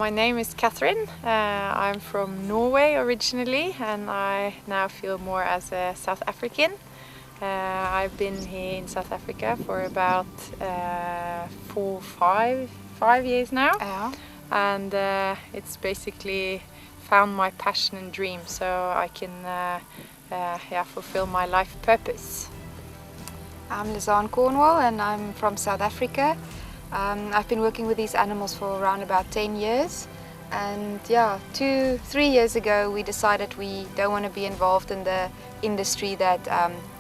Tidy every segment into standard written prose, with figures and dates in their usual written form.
my name is Catherine. I'm from Norway originally, and I now feel more as a South African. I've been here in South Africa for about 5 years now. Ja. And it's basically found my passion and dream, so I can fulfill my life purpose. I'm Lizanne Cornwall and I'm from South Africa. I've been working with these animals for around about 10 years, and 3 years ago we decided we don't want to be involved in the industry that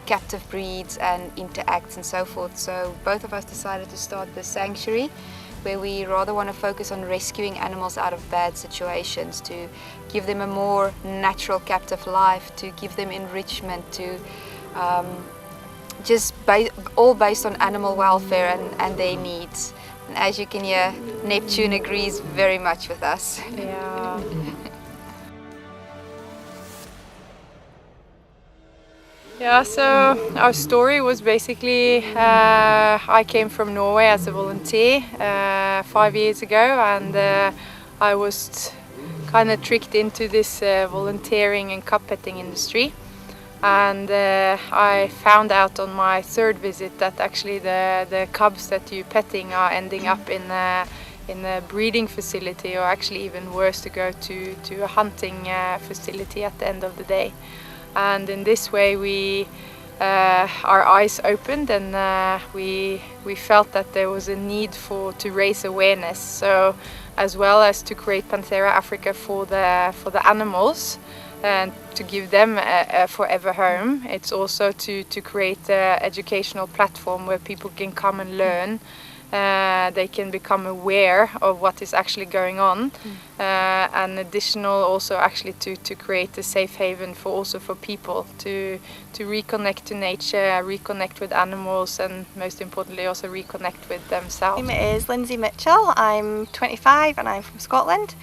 captive breeds and interacts and so forth, so both of us decided to start this sanctuary where we rather want to focus on rescuing animals out of bad situations, to give them a more natural captive life, to give them enrichment, to all based on animal welfare and their needs. And as you can hear, Neptune agrees very much with us. Yeah. Yeah, so our story was basically I came from Norway as a volunteer 5 years ago, and I was kind of tricked into this volunteering and cub petting industry. And I found out on my third visit that actually the cubs that you're petting are ending up in a breeding facility, or actually even worse, to go to a hunting facility at the end of the day. And in this way our eyes opened, and we felt that there was a need to raise awareness, so as well as to create Panthera Africa for the animals and to give them a forever home. It's also to create an educational platform where people can come and learn. They can become aware of what is actually going on, and additional also actually to create a safe haven for people to reconnect to nature, reconnect with animals, and most importantly also reconnect with themselves. My name is Lindsay Mitchell. I'm 25 and I'm from Scotland.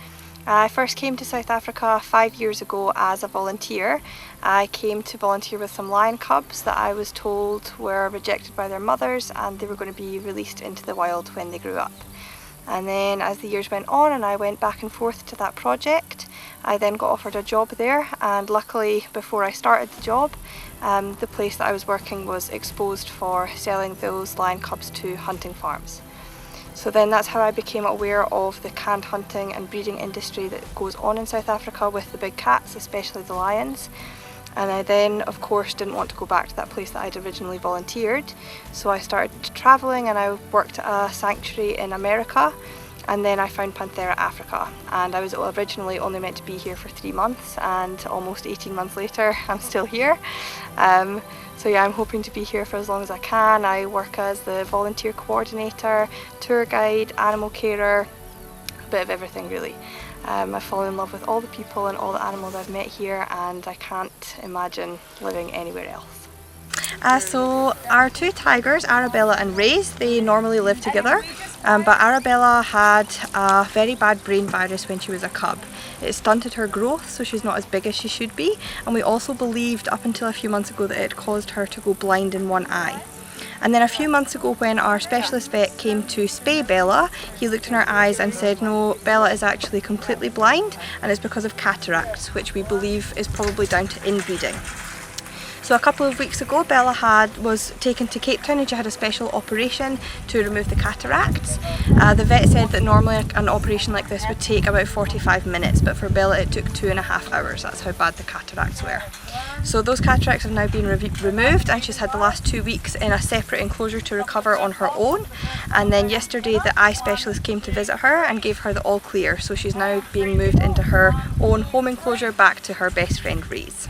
I first came to South Africa 5 years ago as a volunteer. I came to volunteer with some lion cubs that I was told were rejected by their mothers and they were going to be released into the wild when they grew up. And then as the years went on and I went back and forth to that project, I then got offered a job there, and luckily before I started the job, the place that I was working was exposed for selling those lion cubs to hunting farms. So then that's how I became aware of the canned hunting and breeding industry that goes on in South Africa with the big cats, especially the lions. And I then, of course, didn't want to go back to that place that I'd originally volunteered. So I started travelling and I worked at a sanctuary in America, and then I found Panthera Africa. And I was originally only meant to be here for 3 months, and almost 18 months later I'm still here. So yeah, I'm hoping to be here for as long as I can. I work as the volunteer coordinator, tour guide, animal carer, a bit of everything really. I fall in love with all the people and all the animals I've met here, and I can't imagine living anywhere else. So our two tigers, Arabella and Raze, they normally live together, but Arabella had a very bad brain virus when she was a cub. It stunted her growth, so she's not as big as she should be, and we also believed up until a few months ago that it caused her to go blind in one eye. And then a few months ago, when our specialist vet came to spay Bella, he looked in her eyes and said, no, Bella is actually completely blind, and it's because of cataracts, which we believe is probably down to inbreeding. So a couple of weeks ago, Bella was taken to Cape Town and she had a special operation to remove the cataracts. The vet said that normally an operation like this would take about 45 minutes, but for Bella it took 2.5 hours. That's how bad the cataracts were. So those cataracts have now been removed, and she's had the last 2 weeks in a separate enclosure to recover on her own. And then yesterday the eye specialist came to visit her and gave her the all clear. So she's now being moved into her own home enclosure back to her best friend Raze.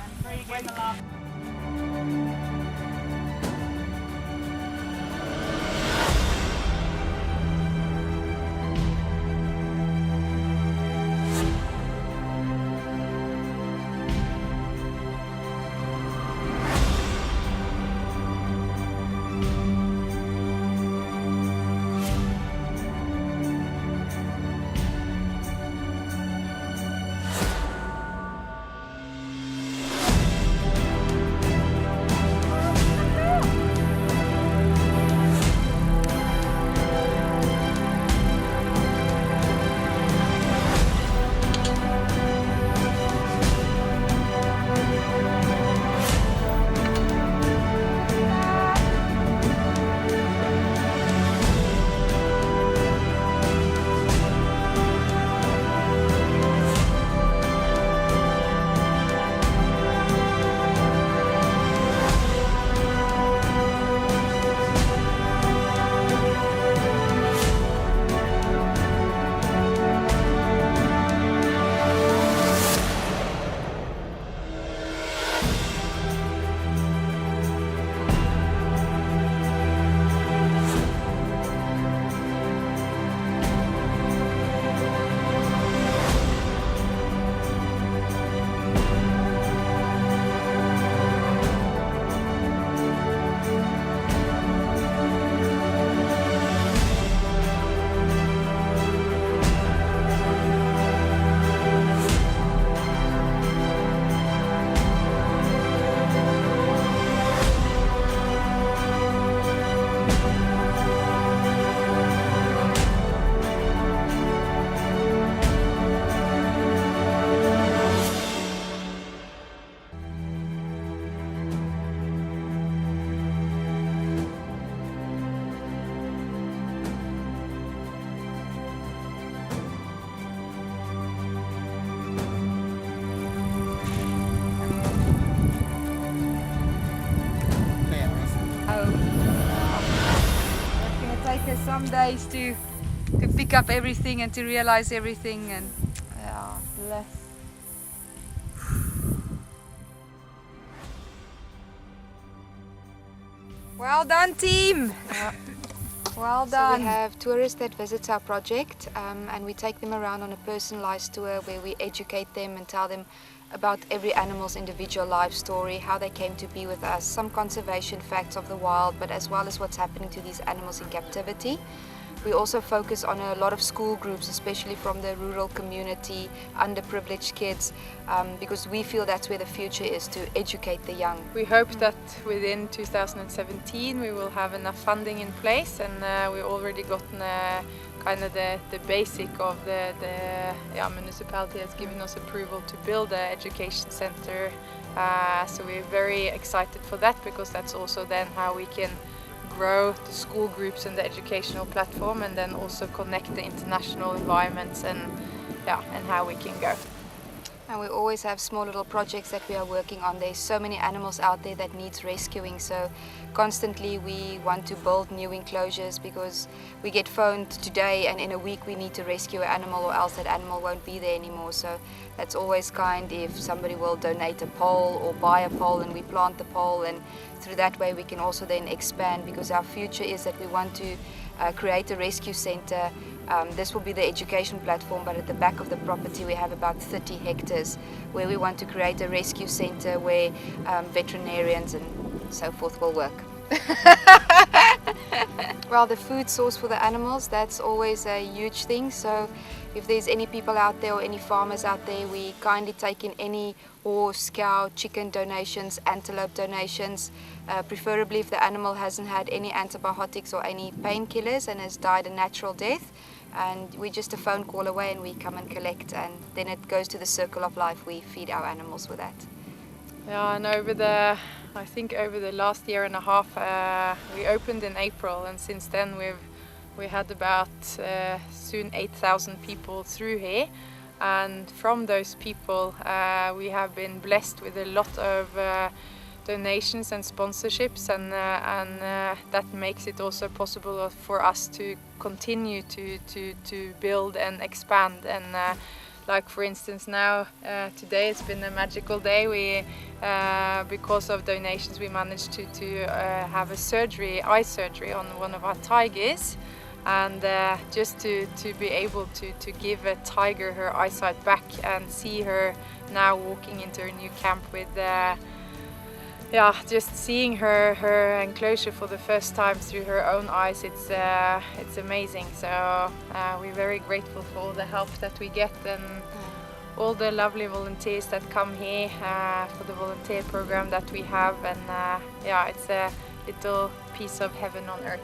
it's going to take us some days to pick up everything and to realize everything, and yeah, bless. Well done, team! Well done. So we have tourists that visit our project, and we take them around on a personalized tour where we educate them and tell them about every animal's individual life story, how they came to be with us, some conservation facts of the wild, but as well as what's happening to these animals in captivity. We also focus on a lot of school groups, especially from the rural community, underprivileged kids, because we feel that's where the future is, to educate the young. We hope that within 2017 we will have enough funding in place, and we've already gotten kind of the basic of the municipality has given us approval to build an education center. So we're very excited for that, because that's also then how we can grow the school groups and the educational platform, and then also connect the international environments and how we can go. And we always have small little projects that we are working on. There's so many animals out there that needs rescuing, so constantly we want to build new enclosures, because we get phoned today and in a week we need to rescue an animal, or else that animal won't be there anymore. So that's always kind if somebody will donate a pole or buy a pole and we plant the pole, and through that way we can also then expand, because our future is that we want to create a rescue center. This will be the education platform, but at the back of the property we have about 30 hectares where we want to create a rescue center where veterinarians and so forth will work. Well, the food source for the animals, that's always a huge thing. So if there's any people out there or any farmers out there, we kindly take in any horse, cow, chicken donations, antelope donations, preferably if the animal hasn't had any antibiotics or any painkillers and has died a natural death. And we're just a phone call away and we come and collect, and then it goes to the circle of life. We feed our animals with that. Yeah, and I think over the last year and a half, we opened in April, and since then we had about soon 8,000 people through here, and from those people we have been blessed with a lot of donations and sponsorships, and that makes it also possible for us to continue to build and expand. And like for instance now, today it's been a magical day. Because of donations we managed to have a eye surgery on one of our tigers, and just to be able to give a tiger her eyesight back and see her now walking into her new camp with just seeing her enclosure for the first time through her own eyes, it's amazing. So we're very grateful for all the help that we get, and all the lovely volunteers that come here for the volunteer program that we have, and it's a little piece of heaven on earth.